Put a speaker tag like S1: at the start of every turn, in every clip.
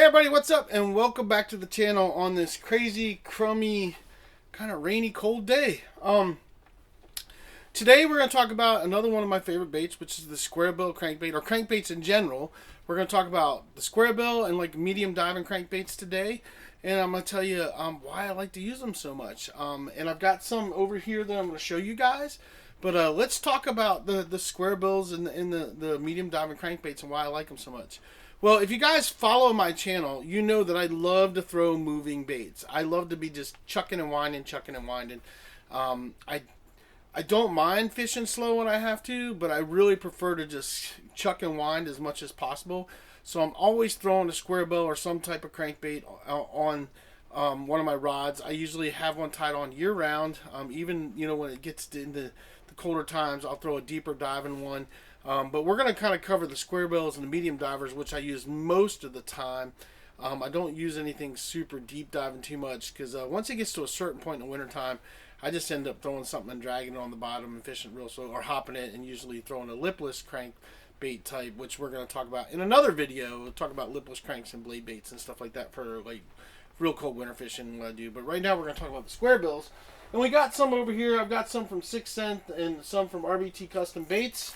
S1: Everybody, what's up? And welcome back to the channel on this crazy, crummy, kind of rainy, cold day. Today we're going to talk about another one of my favorite baits, which is the square bill crankbait, or crankbaits in general. We're going to talk about the square bill and like medium diving crankbaits today. And I'm going to tell you why I like to use them so much. And I've got some over here that I'm going to show you guys. But let's talk about the square bills and the medium diving crankbaits and why I like them so much. Well, if you guys follow my channel, you know that I love to throw moving baits. I love to be just chucking and winding, chucking and winding. I don't mind fishing slow when I have to, but I really prefer to just chuck and wind as much as possible. So I'm always throwing a square bill or some type of crankbait on one of my rods. I usually have one tied on year round. Even when it gets into the colder times, I'll throw a deeper diving one. But we're going to kind of cover the square bills and the medium divers, which I use most of the time. I don't use anything super deep diving too much because once it gets to a certain point in the wintertime, I just end up throwing something and dragging it on the bottom and fishing real slow, or hopping it and usually throwing a lipless crankbait type, which we're going to talk about in another video. We'll talk about lipless cranks and blade baits and stuff like that for like real cold winter fishing, what I do. But right now we're going to talk about the square bills. And we got some over here. I've got some from 6th Sense and some from RBT Custom Baits.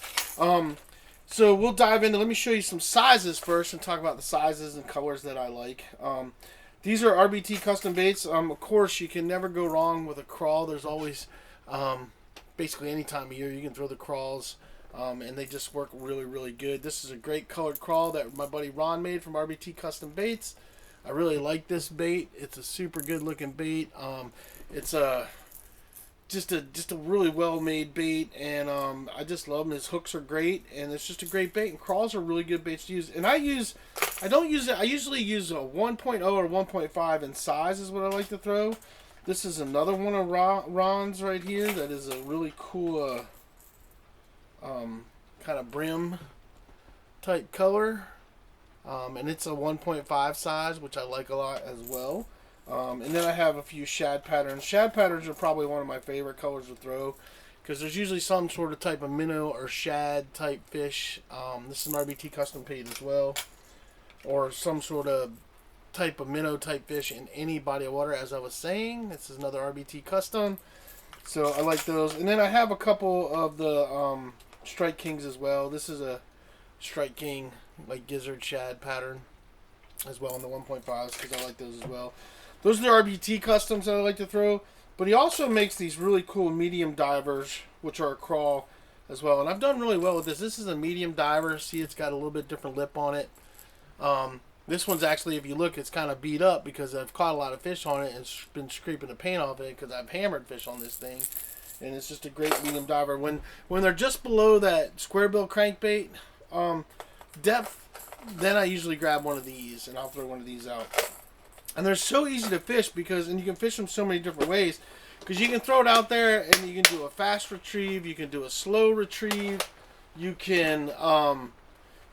S1: So we'll dive into, let me show you some sizes first and talk about the sizes and colors that I like. These are RBT Custom Baits. Of course, you can never go wrong with a crawl. There's always, basically any time of year, you can throw the crawls. And they just work really, really good. This is a great colored crawl that my buddy Ron made from RBT Custom Baits. I really like this bait. It's a super good looking bait. It's just a really well made bait, and I just love them. His hooks are great, and it's just a great bait. And crawls are really good baits to use. And I don't use it. I usually use a 1.0 or 1.5 in size is what I like to throw. This is another one of Ron's right here. That is a really cool kind of brim type color. And it's a 1.5 size, which I like a lot as well. And then I have a few shad patterns. Shad patterns are probably one of my favorite colors to throw because there's usually some sort of type of minnow or shad type fish. This is an RBT custom bait as well, or some sort of type of minnow type fish in any body of water. As I was saying, this is another RBT custom, so I like those. And then I have a couple of the Strike Kings as well. This is a Strike King like gizzard shad pattern as well in the 1.5s because I like those as well. Those are the RBT customs that I like to throw. But he also makes these really cool medium divers, which are a crawl as well. And I've done really well with this. This is a medium diver. See, it's got a little bit different lip on it. This one's actually, if you look, it's kind of beat up because I've caught a lot of fish on it and been scraping the paint off it because I've hammered fish on this thing. And it's just a great medium diver. When they're just below that square bill crankbait depth, then I usually grab one of these and I'll throw one of these out. And they're so easy to fish and you can fish them so many different ways. Because you can throw it out there and you can do a fast retrieve, you can do a slow retrieve, you can,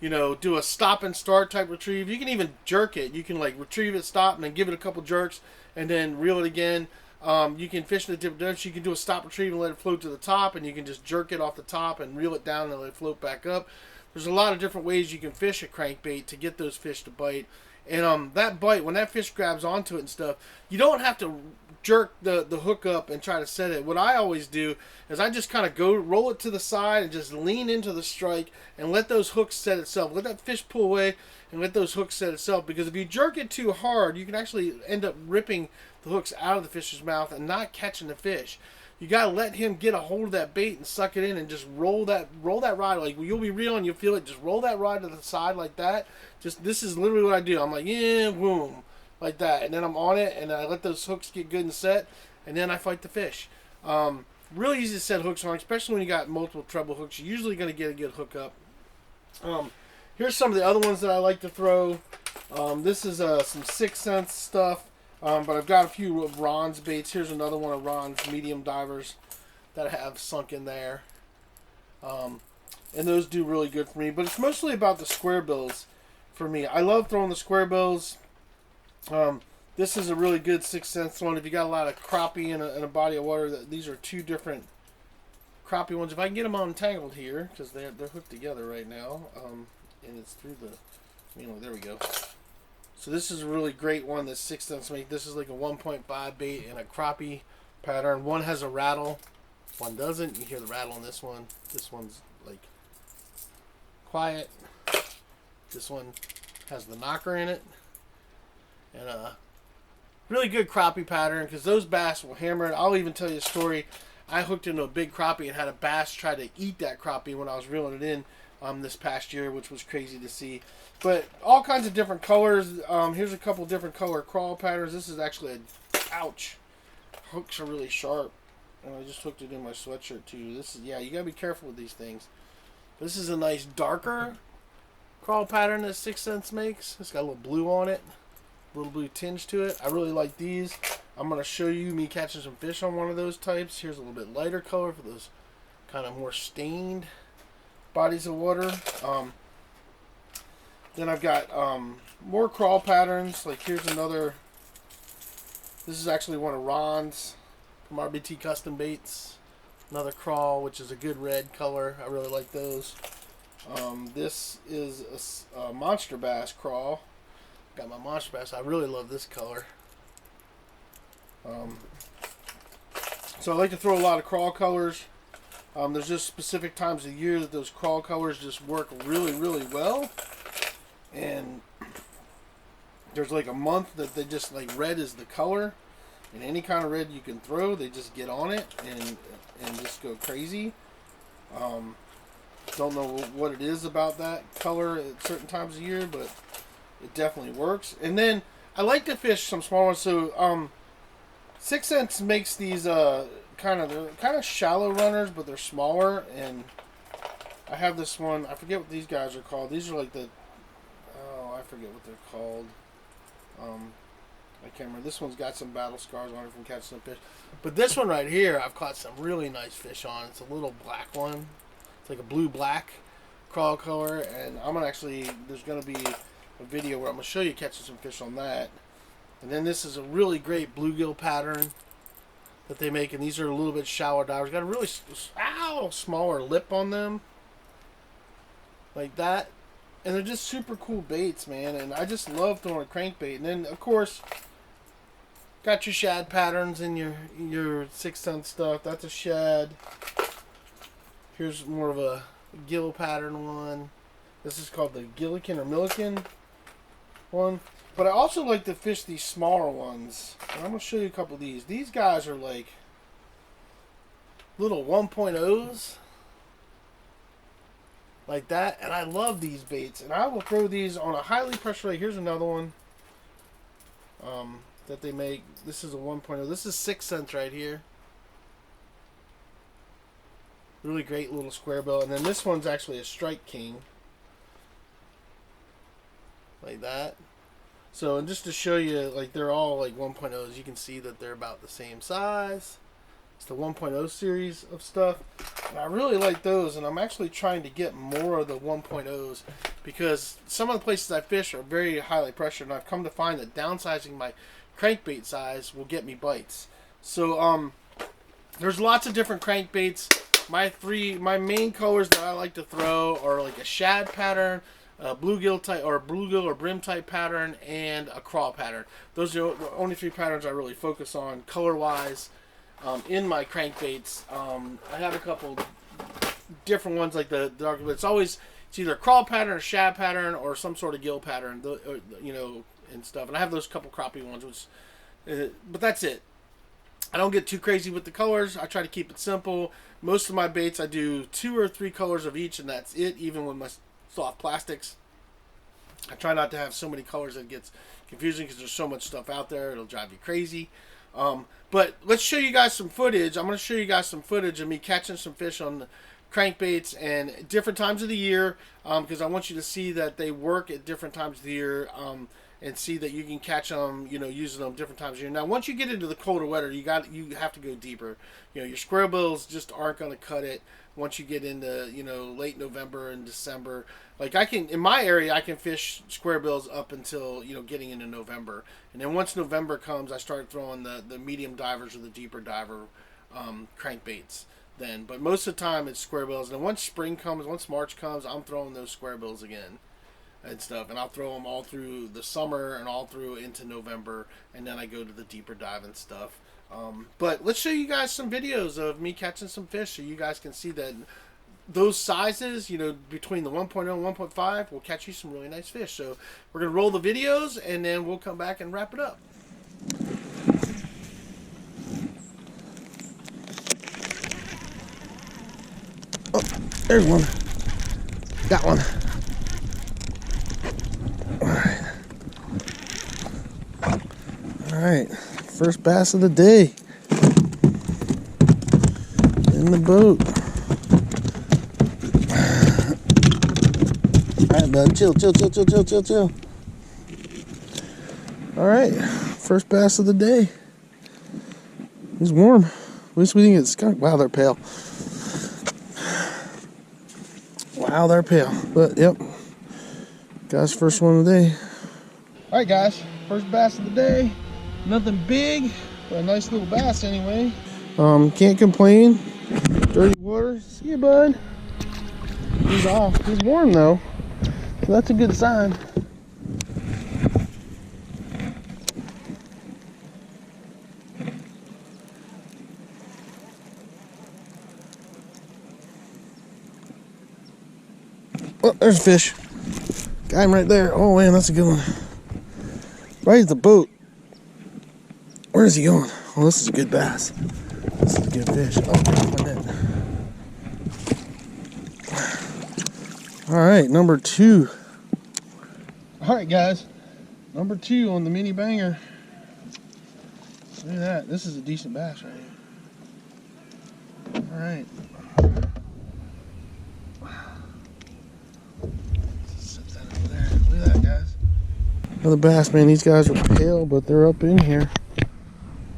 S1: do a stop and start type retrieve. You can even jerk it. You can like retrieve it, stop, and then give it a couple jerks, and then reel it again. You can fish in a different direction. You can do a stop retrieve and let it float to the top, and you can just jerk it off the top and reel it down and let it float back up. There's a lot of different ways you can fish a crankbait to get those fish to bite. And that bite, when that fish grabs onto it and stuff, you don't have to jerk the hook up and try to set it. What I always do is I just kind of go roll it to the side and just lean into the strike and let those hooks set itself. Let that fish pull away and let those hooks set itself. Because if you jerk it too hard, you can actually end up ripping the hooks out of the fish's mouth and not catching the fish. You gotta let him get a hold of that bait and suck it in and just roll that rod. Like you'll be reeling, you'll feel it. Just roll that rod to the side like that. This is literally what I do. I'm like, yeah, boom, like that, and then I'm on it and I let those hooks get good and set, and then I fight the fish. Really easy to set hooks on, especially when you got multiple treble hooks. You're usually gonna get a good hook up. Here's some of the other ones that I like to throw. This is some 6th Sense stuff. But I've got a few of Ron's baits. Here's another one of Ron's medium divers that I have sunk in there. And those do really good for me. But it's mostly about the square bills for me. I love throwing the square bills. This is a really good 6th Sense one. If you got a lot of crappie in a body of water, these are two different crappie ones. If I can get them untangled here, because they're hooked together right now. And it's through the, there we go. So this is a really great one. This 6 cents make. This is like a 1.5 bait in a crappie pattern. One has a rattle, one doesn't. You hear the rattle in this one. This one's like quiet. This one has the knocker in it, and really good crappie pattern because those bass will hammer it. I'll even tell you a story. I hooked into a big crappie and had a bass try to eat that crappie when I was reeling it in this past year, which was crazy to see. But all kinds of different colors. Here's a couple different color crawl patterns. This is actually a, ouch, hooks are really sharp. And I just hooked it in my sweatshirt too. This is, yeah, you gotta be careful with these things. This is a nice darker crawl pattern that 6 cents makes. It's got a little blue on it, a little blue tinge to it. I really like these. I'm going to show you me catching some fish on one of those types. Here's a little bit lighter color for those kind of more stained bodies of water. Then I've got more crawl patterns. Like here's another. This is actually one of Ron's from RBT Custom Baits. Another crawl, which is a good red color. I really like those. This is a monster bass crawl. Got my monster bass. I really love this color. So I like to throw a lot of crawl colors. There's just specific times of year that those crawl colors just work really, really well. And there's like a month that they just like red is the color. And any kind of red you can throw, they just get on it and just go crazy. Don't know what it is about that color at certain times of year, but it definitely works. And then I like to fish some small ones. So 6 cents makes these kind of shallow runners, but they're smaller. And I have this one. I forget what these guys are called. These are like the I forget what they're called. I can't remember. This one's got some battle scars on it from catching some fish. But this one right here, I've caught some really nice fish on. It's a little black one. It's like a blue-black crawl color. And I'm going to actually, there's going to be a video where I'm going to show you catching some fish on that. And then this is a really great bluegill pattern that they make. And these are a little bit shallower divers. Got a really smaller lip on them. Like that. And they're just super cool baits, man. And I just love throwing a crankbait. And then, of course, got your shad patterns and your 6 cent stuff. That's a shad. Here's more of a gill pattern one. This is called the Gillikin or Milliken one. But I also like to fish these smaller ones. And I'm going to show you a couple of these. These guys are like little 1.0s. Like that. And I love these baits. And I will throw these on a highly pressurized. Here's another one that they make. This is a 1.0. This is 6 cents right here. Really great little square bill. And then this one's actually a Strike King. Like that. So, and just to show you, like, they're all like 1.0s. You can see that they're about the same size. It's the 1.0 series of stuff. And I really like those. And I'm actually trying to get more of the 1.0s because some of the places I fish are very highly pressured. And I've come to find that downsizing my crankbait size will get me bites. So, there's lots of different crankbaits. My main colors that I like to throw are like a shad pattern, a bluegill type or bluegill or brim type pattern, and a crawl pattern. Those are the only 3 patterns I really focus on color wise in my crankbaits. I have a couple different ones like the dark, but it's either a crawl pattern, a shad pattern, or some sort of gill pattern, you know, and stuff. And I have those couple crappie ones, which, but that's it. I don't get too crazy with the colors. I try to keep it simple. Most of my baits, I do 2 or 3 colors of each, and that's it, even with my soft plastics. I try not to have so many colors that it gets confusing because there's so much stuff out there. It'll drive you crazy. But let's show you guys some footage. I'm going to show you guys some footage of me catching some fish on the crankbaits and different times of the year because I want you to see that they work at different times of the year. And see that you can catch them, you know, using them different times of year. Now, once you get into the colder weather, you have to go deeper. You know, your square bills just aren't going to cut it once you get into, you know, late November and December. Like in my area, I can fish square bills up until, you know, getting into November. And then once November comes, I start throwing the medium divers or the deeper diver crankbaits then. But most of the time, it's square bills. And then once spring comes, once March comes, I'm throwing those square bills again. and stuff, and I'll throw them all through the summer and all through into November, and then I go to the deeper dive and stuff. But let's show you guys some videos of me catching some fish so you guys can see that those sizes, you know, between the 1.0 and 1.5 will catch you some really nice fish. So we're going to roll the videos and then we'll come back and wrap it up. Oh, there's one. Got one. All right. First bass of the day. In the boat. All right, bud. Chill. All right. First bass of the day. He's warm. At least we didn't get skunked. Wow, they're pale. Wow, they're pale. But, yep. Guys, first one of the day. All right, guys. First bass of the day. Nothing big, but a nice little bass anyway. Can't complain. Dirty water. See you, bud. He's off. He's warm, though. So that's a good sign. Oh, there's a fish. Got him right there. Oh, man, that's a good one. Right at the boat. Where is he going? Oh, this is a good bass. This is a good fish. Oh, my net. All right, number 2. All right, guys. Number 2 on the mini banger. Look at that. This is a decent bass right here. All right. Set that over there. Look at that, guys. Another bass, man. These guys are pale, but they're up in here.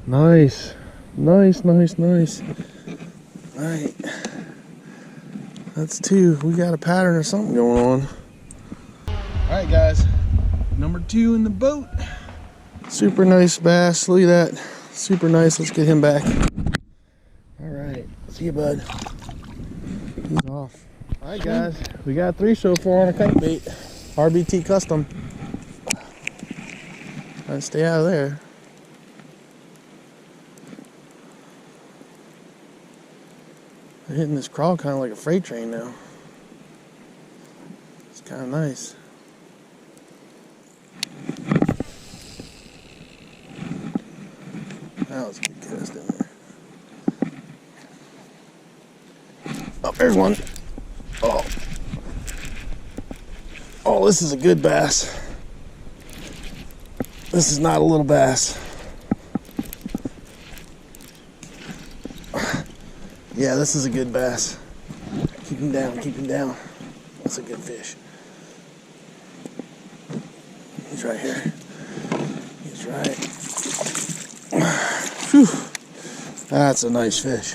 S1: Nice. Nice. All right. That's 2. We got a pattern or something going on. All right, guys. Number 2 in the boat. Super nice bass. Look at that. Super nice. Let's get him back. All right. See you, bud. He's off. All right, guys. We got 3 so far on a crankbait. RBT Custom. Try to stay out of there. They're hitting this crawl kind of like a freight train now. It's kind of nice. That was a good cast in there. Oh, there's one. Oh. Oh, this is a good bass. This is not a little bass. Yeah, this is a good bass. Keep him down. That's a good fish. He's right here. He's right. Whew. That's a nice fish.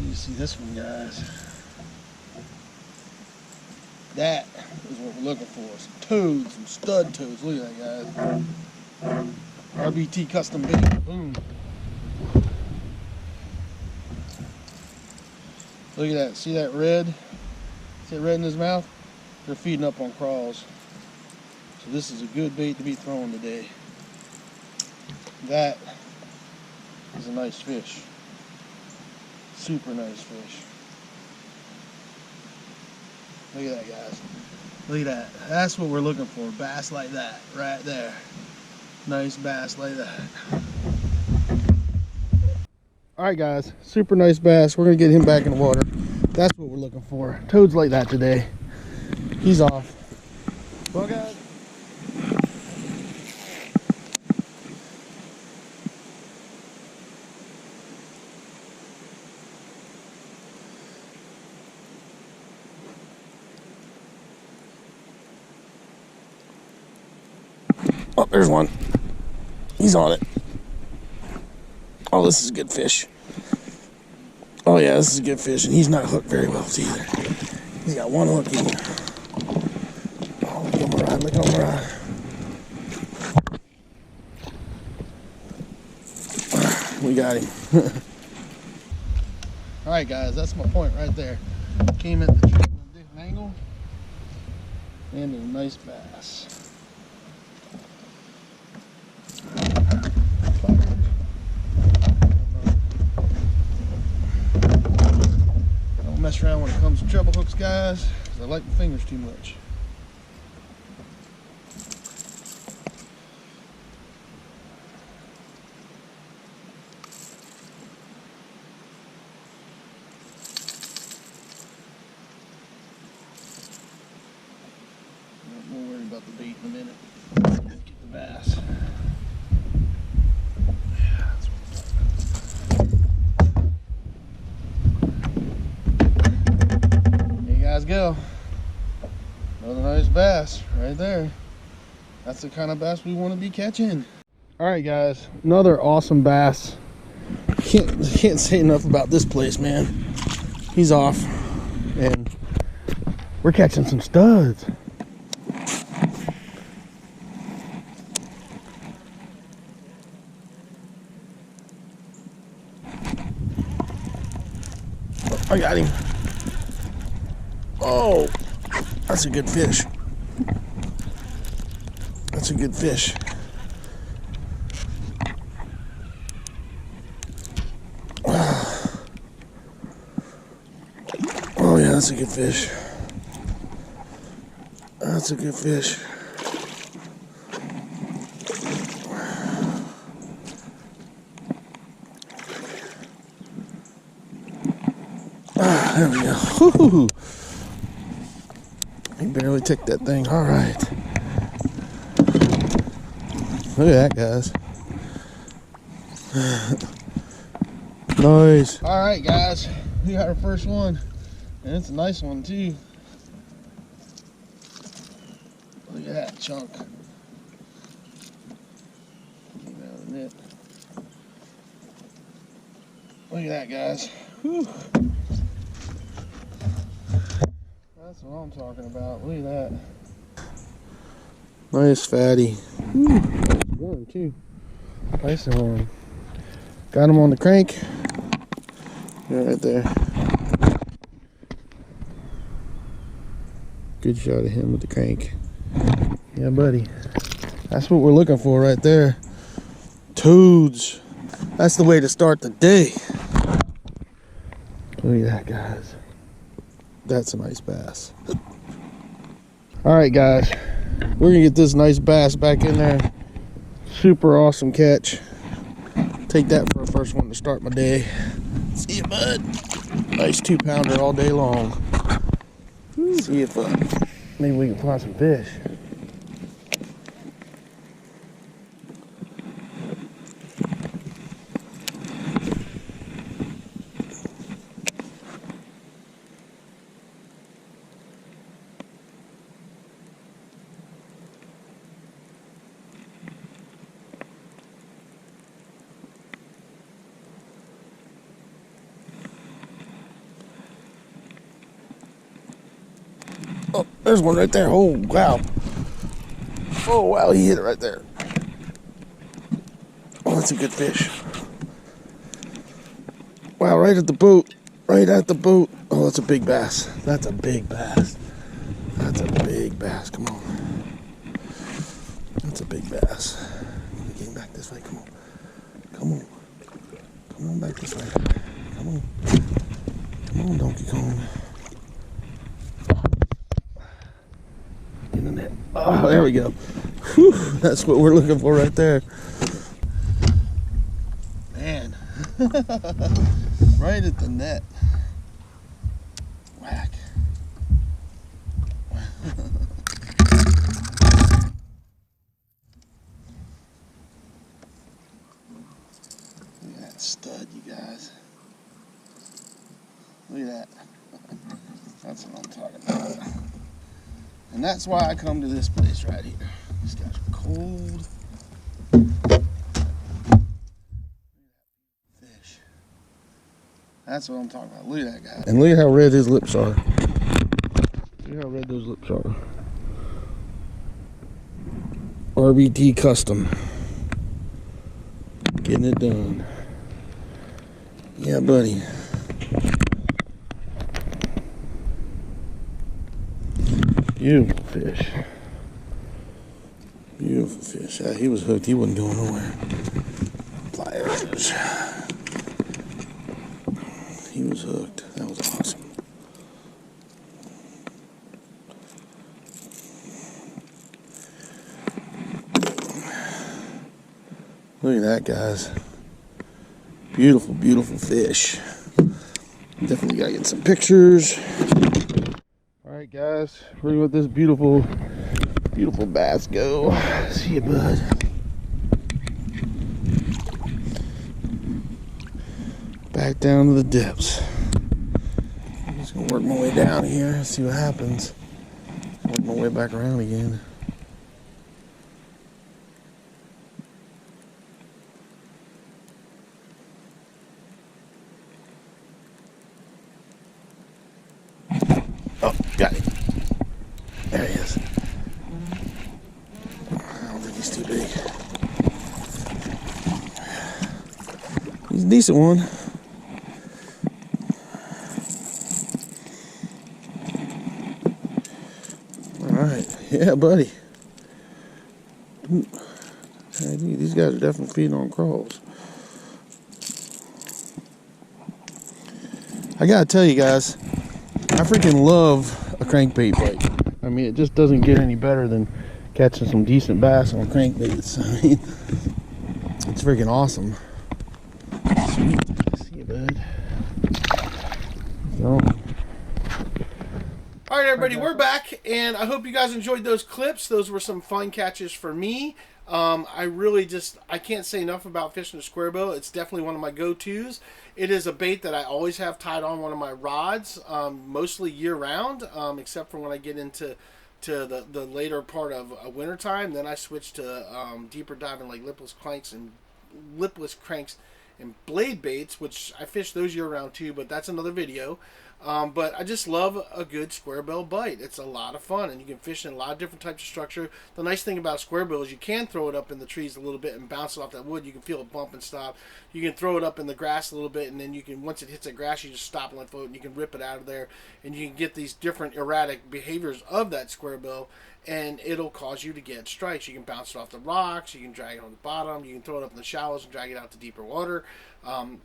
S1: You see this one, guys. That is what we're looking for. Some toads, some stud toads. Look at that, guys. RBT Custom bait. Boom. Look at that. See that red? See that red in his mouth? They're feeding up on crawls. So this is a good bait to be thrown today. That is a nice fish. Super nice fish. Look at that, guys. Look at that. That's what we're looking for. Bass like that. Right there. Nice bass like that. Alright, guys. Super nice bass. We're going to get him back in the water. That's what we're looking for. Toads like that today. He's off. Well, guys. Oh, there's one. He's on it. Oh, this is a good fish. Oh, yeah, this is a good fish, and he's not hooked very well either. He's got one hook in. Oh, look at him ride, look at him ride. We got him. All right, guys, that's my point right there. Came at the tree from a different angle, and a nice bass. Don't mess around when it comes to treble hooks, guys, because I like my fingers too much. We'll worry about the bait in a minute. Get the bass. There you guys go. Another nice bass right there. That's the kind of bass we want to be catching. All right, guys, another awesome bass. Can't say enough about this place, man. He's off, and we're catching some studs. I got him. Oh, that's a good fish. That's a good fish. Oh yeah, that's a good fish. That's a good fish. There we go. Woo-hoo-hoo. He barely took that thing. All right. Look at that, guys. Nice. All right, guys. We got our first one. And it's a nice one, too. Look at that chunk. Get out of the net. Look at that, guys. Whew. That's what I'm talking about. Look at that. Nice fatty. Whew. That's one too. Nice one. Got him on the crank. Yeah, right there. Good shot of him with the crank. Yeah, buddy. That's what we're looking for right there. Toads. That's the way to start the day. Look at that, guys. That's a nice bass. All right, guys, we're gonna get this nice bass back in there. Super awesome catch. Take that for a first one to start my day. See you, bud. Nice 2-pounder all day long. See if maybe we can find some fish. Oh, there's one right there. Oh, wow. Oh, wow, he hit it right there. Oh, that's a good fish. Wow, right at the boat. Right at the boat. Oh, that's a big bass. That's a big bass. That's a big bass. Come on. That's a big bass. Getting back this way. Come on. Come on. Come on back this way. Come on. Come on, Donkey Kong. In the net. Oh, there we go. Whew, that's what we're looking for right there. Man. Right at the net. Whack. Look at that stud, you guys. Look at that. That's what I'm talking about. And that's why I come to this place right here. These guys are cold. Fish. That's what I'm talking about. Look at that guy. And look at how red his lips are. Look how red those lips are. RBT Custom. Getting it done. Yeah, buddy. Beautiful fish. Beautiful fish. Yeah, he was hooked. He wasn't going nowhere. Pliers. He was hooked. That was awesome. Look at that, guys. Beautiful, beautiful fish. Definitely gotta get some pictures. Alright, guys. We're gonna let this beautiful, beautiful bass go. See you, bud. Back down to the depths. I'm just gonna work my way down here, see what happens. Work my way back around again. Oh, got it. There he is. I don't think he's too big. He's a decent one. Alright, yeah, buddy. These guys are definitely feeding on crawls. I gotta tell you guys, I freaking love a crankbait bite. I mean, it just doesn't get any better than catching some decent bass on crankbaits. I mean, it's freaking awesome. Sweet. See you, bud. So. All right, everybody, we're back, and I hope you guys enjoyed those clips. Those were some fun catches for me. I can't say enough about fishing a square bill. It's definitely one of my go-tos. It is a bait that I always have tied on one of my rods, mostly year-round, except for when I get into the later part of wintertime. Then I switch to deeper diving like lipless cranks and blade baits, which I fish those year-round too, but that's another video. But I just love a good square bill bite. It's a lot of fun, and you can fish in a lot of different types of structure. The nice thing about square bill is you can throw it up in the trees a little bit and bounce it off that wood. You can feel it bump and stop. You can throw it up in the grass a little bit, and then you can, once it hits the grass, you just stop and let float, and you can rip it out of there, and you can get these different erratic behaviors of that square bill, and it'll cause you to get strikes. You can bounce it off the rocks, you can drag it on the bottom, you can throw it up in the shallows and drag it out to deeper water.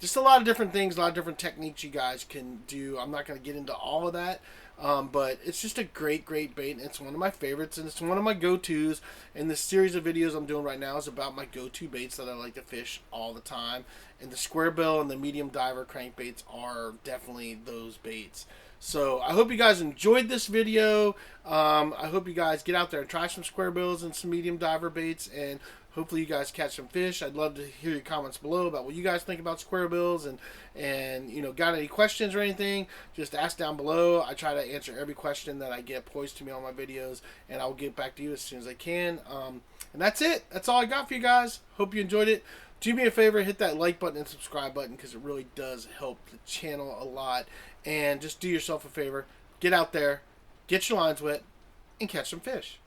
S1: Just a lot of different things, a lot of different techniques you guys can do. I'm not going to get into all of that, but it's just a great bait, and it's one of my favorites, and it's one of my go-tos. And this series of videos I'm doing right now is about my go-to baits that I like to fish all the time, and the square bill and the medium diver crankbaits are definitely those baits. So I hope you guys enjoyed this video. I hope you guys get out there and try some square bills and some medium diver baits, and hopefully you guys catch some fish. I'd love to hear your comments below about what you guys think about square bills, and you know, got any questions or anything, just ask down below. I try to answer every question that I get posed to me on my videos, and I'll get back to you as soon as I can. And that's it. That's all I got for you guys. Hope you enjoyed it. Do me a favor, hit that like button and subscribe button, because it really does help the channel a lot. And just do yourself a favor, get out there, get your lines wet, and catch some fish.